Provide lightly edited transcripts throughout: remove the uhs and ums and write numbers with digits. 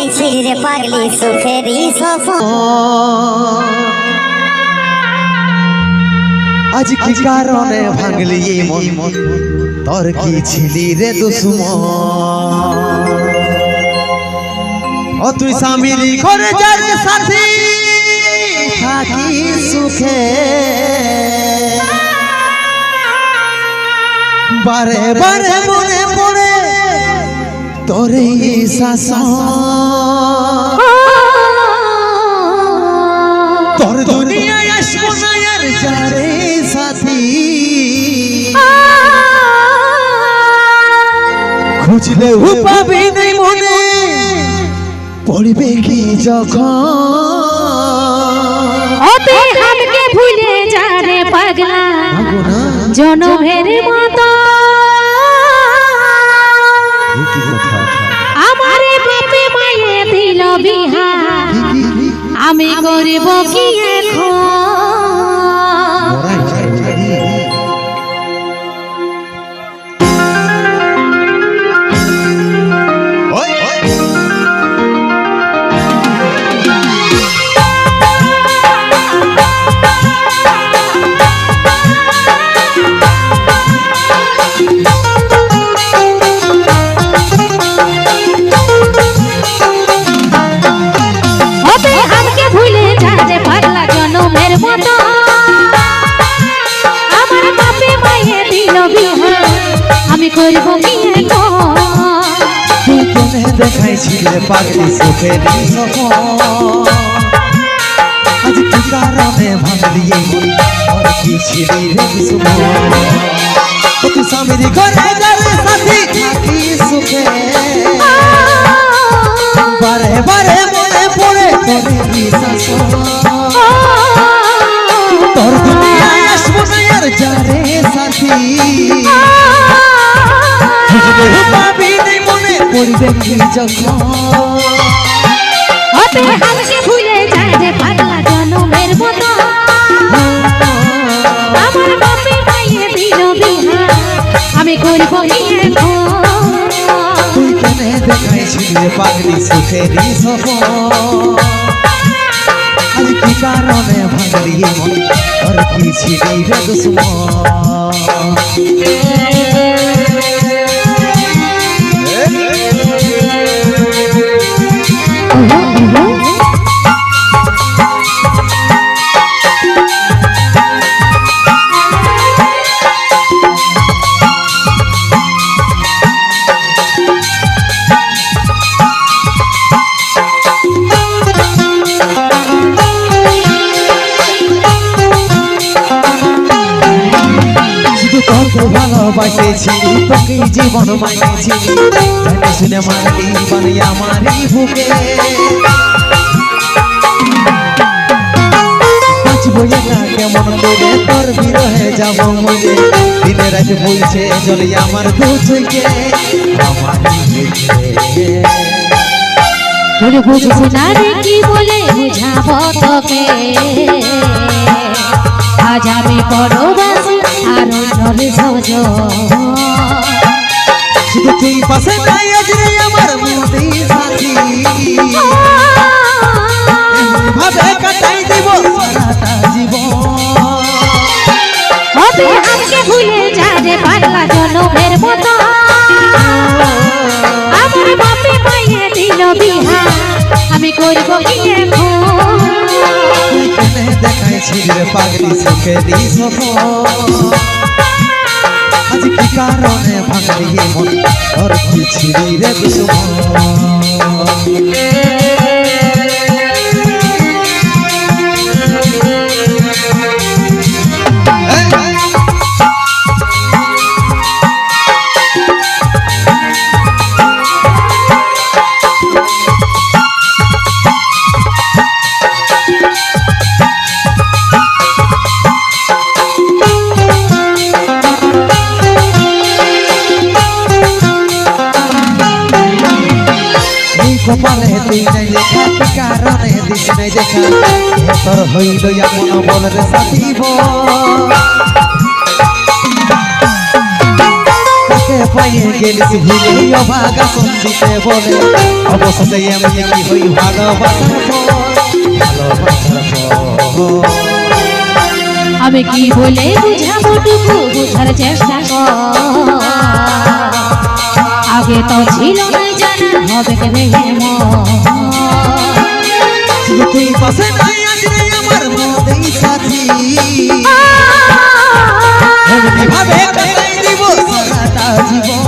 পাইছি রে পাগলি সুখেরই সফর আজ কি কারণে ভাঙলি এই মন তোর কি ছিলি রে দুশ্মন ও তুই স্বামীর ঘরে যার সাথী থাকি সুখে বারে বারে মনে পড়ে তোর এই শাসন তোর দুনিয়ায় আসবো না আর যারে সাথী খুঁজলে পাবি নাই মনে পড়বে কি যখন ওতে হামকে ভুলে যা রে পাগলা জনমের মতো আমারে বাপে মায়ে দিল বিহা আমি করব কি এখন আমি করব কি তুই কেনে দেখাইছিলে পাগলি সুখেরই সফর আজ কি কারণে ভাঙলি এই মন তোর কি ছিলি রে দুশ্মন ও তুই স্বামীর ঘরে যারে সাথী থাকি সুখে বারে বারে মনে পড়ে তোর এই শাসন তোর দুনিয়ায় আসবো না আর যারে সাথী পাবি নাই মনে পড়বে কি যখন ওতে হামকে ভুলে যায় রে পাগলা জনমের মতো আমার বাপে মায়ে দিল বিহা আমি করব কি এখন তুই কেনে দেখাইছিলে পাগলি সুখেরই সফর আজ কি কারণে ভাঙলি মন তোর কি ছিলি রে দুশ্মন ভালোবাসেছি তোকে জীবন মাইনেছি জানে শুনে মারলি বানি আমারই বুকে বাঁচবো একা কেমন করে তোর বিরহে যাব মনে দিনে রাত বলছে জলি আমার দু চোখে আমারই বুকে তোরে বুঝবো না রে কি বলে বুঝাবো তোকে আজ আমি পরবাসী আর নরে সহজ শুধু তুই পাশে নাই আজ রে আমার মনে সাথী ভাবে কাটাই দিব সারাটা জীবন ওতে আমাকে ভুলে যা রে পাগলা জনমের মতো আমার বাপে মায়ে দিল বিহা আমি করব কি এখন কেনে দেখাইছিলে পাগলি সুখেরই সফর আজ কি কারণে ভাঙলি মন তোর কি ছিলি রে দুশ্মন কপালে তুই নাই লেখা কি কারণে দিস নাই দেখা তোর হইল এমন বল রে সাথী পাইয়ে গেলিস ভুলে অভাগা সন্দিতে বলে অবশেষে এমনি কি হই ভালোবাসার পর আমি কি বলে বুঝাবো টুকু বুঝার চেষ্টা কর আগে তো ছিল না জানা হবে ভেঙে তুই পাশে নাই আজ রে আমার মনেই সাথী এমনি ভাবে কাটাই দিব সারাটা জীবন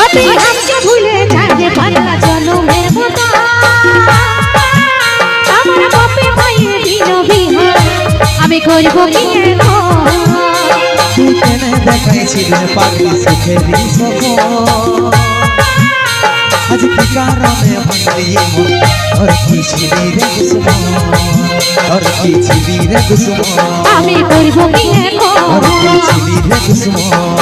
আমি আমাকে ভুলে যাবে পাল্লা জনমের মতো আমার বাপে মায়ে দিল বিহা আমি করব কি এখন তুই কেন দেখাইছিলি পাগলি সুখেরই সফর আজ কি কারণে ভাঙলি মন আর কি ছিলি রে দুশ্মন আর কি ছিলি রে দুশ্মন আমি করব কি এখন আর কি ছিলি রে দুশ্মন